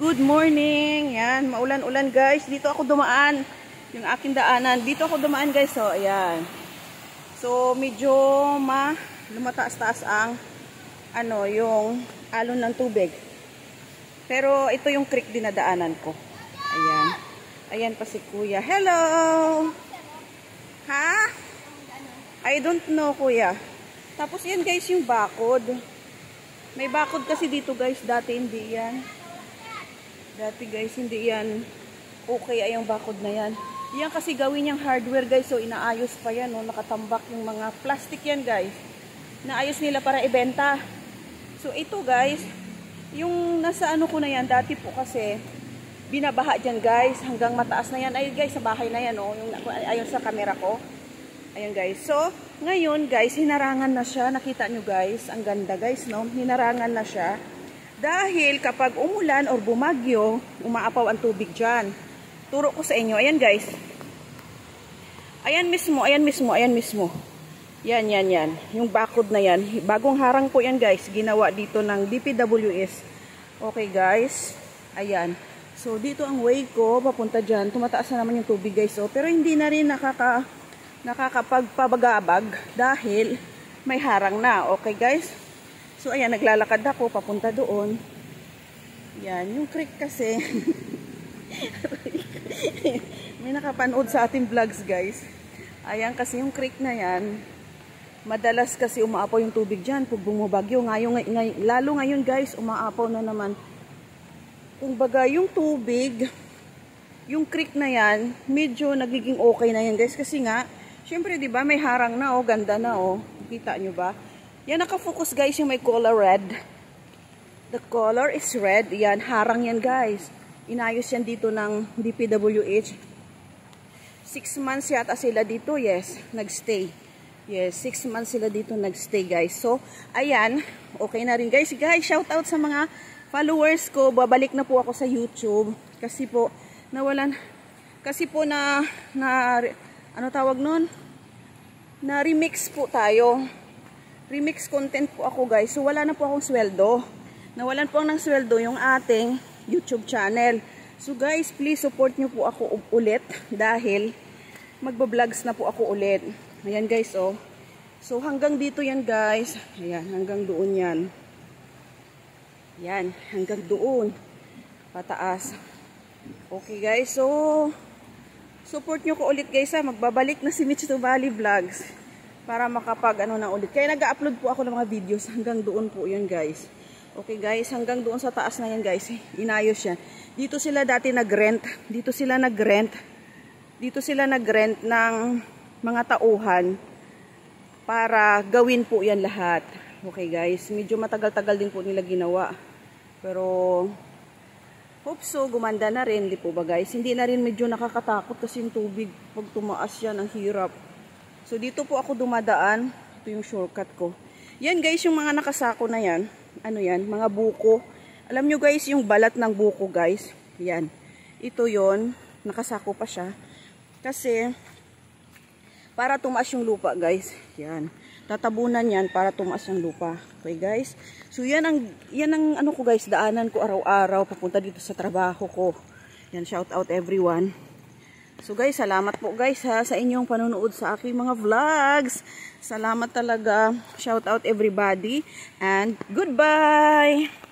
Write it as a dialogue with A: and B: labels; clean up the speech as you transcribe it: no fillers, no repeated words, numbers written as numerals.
A: Good morning. Yan, maulan-ulan guys. Dito ako dumaan. Yung aking daanan. Dito ako dumaan guys. So, ayan. So, medyo lumataas-taas ang yung alon ng tubig. Pero ito yung creek dinadaanan ko. Ayan. Ayan pa si Kuya. Hello! Ha? I don't know, Kuya. Tapos yan guys yung bakod. May bakod kasi dito guys. Dati hindi yan. Dati guys, hindi yan okay ay yung bakod na yan. Yan kasi gawin niyang hardware guys. So inaayos pa yan. No? Nakatambak yung mga plastic yan guys. Naayos nila para ibenta. So ito guys, yung nasa ko na yan. Dati po kasi binabaha dyan guys. Hanggang mataas na yan. Ay guys, sa bahay na yan. Oh, yung, ayon sa camera ko. Ayun guys. So ngayon guys, hinarangan na siya. Nakita nyo guys. Ang ganda guys. No? Hinarangan na siya. Dahil kapag umulan or bumagyo, umaapaw ang tubig dyan. Turo ko sa inyo. Ayan guys. Ayan mismo, ayan mismo, ayan mismo. Yan, yan, yan. Yung bakod na yan. Bagong harang po yan guys. Ginawa dito ng DPWS. Okay guys. Ayan. So dito ang way ko, papunta dyan. Tumataas na naman yung tubig guys. So, pero hindi na rin nakakapagpabagabag dahil may harang na. Okay guys. So, ayan, naglalakad ako, papunta doon. Yan, yung creek kasi. May nakapanood sa ating vlogs, guys. Ayan, kasi yung creek na yan, madalas kasi umaapaw yung tubig dyan pag bumabagyo. Lalo ngayon, guys, umaapaw na naman. Kung baga, yung tubig, yung creek na yan, medyo nagiging okay na yan, guys. Kasi nga, syempre, di ba, may harang na, oh, ganda na, oh. Kita nyo ba? Yan, nakafocus guys yung may color red. The color is red. Yan, harang yan guys. Inayos yan dito ng DPWH. 6 months yata sila dito. Yes, nagstay. Yes, 6 months sila dito nagstay guys. So, ayan. Okay na rin guys. Guys, shout out sa mga followers ko. Babalik na po ako sa YouTube. Kasi po, nawalan. Kasi po ano tawag nun? Na remix po tayo. Remix content po ako guys. So wala na po akong sweldo. Nawalan po ng sweldo yung ating YouTube channel. So guys, please support nyo po ako ulit dahil magba-vlogs na po ako ulit. Ayan guys, oh. So hanggang dito yan guys. Ayan, hanggang doon yan. Yan, hanggang doon. Pataas. Okay guys, so support nyo ko ulit guys ha. Magbabalik na si Mitch to Valley Vlogs. Para makapag na ulit. Kaya nag-upload po ako ng mga videos. Hanggang doon po yun guys. Okay guys, hanggang doon sa taas na yan guys. Inayos yan. Dito sila dati nag-rent. Dito sila nag-rent ng mga tauhan. Para gawin po yan lahat. Okay guys, medyo matagal-tagal din po nila ginawa. Pero hope so, gumanda na rin. Di po ba guys? Hindi na rin medyo nakakatakot kasi yung tubig. Pag tumaas yan, ang hirap. So, dito po ako dumadaan. Ito yung shortcut ko. Yan guys, yung mga nakasako na yan. Ano yan? Mga buko. Alam nyo guys, yung balat ng buko guys. Yan. Ito yon, nakasako pa siya. Kasi, para tumaas yung lupa guys. Yan. Tatabunan yan para tumaas yung lupa. Okay guys? So, yan ang ano ko guys, daanan ko araw-araw. Papunta dito sa trabaho ko. Yan, shout out everyone. So guys, salamat po guys ha sa inyong panonood sa aking mga vlogs. Salamat talaga. Shout out everybody and goodbye!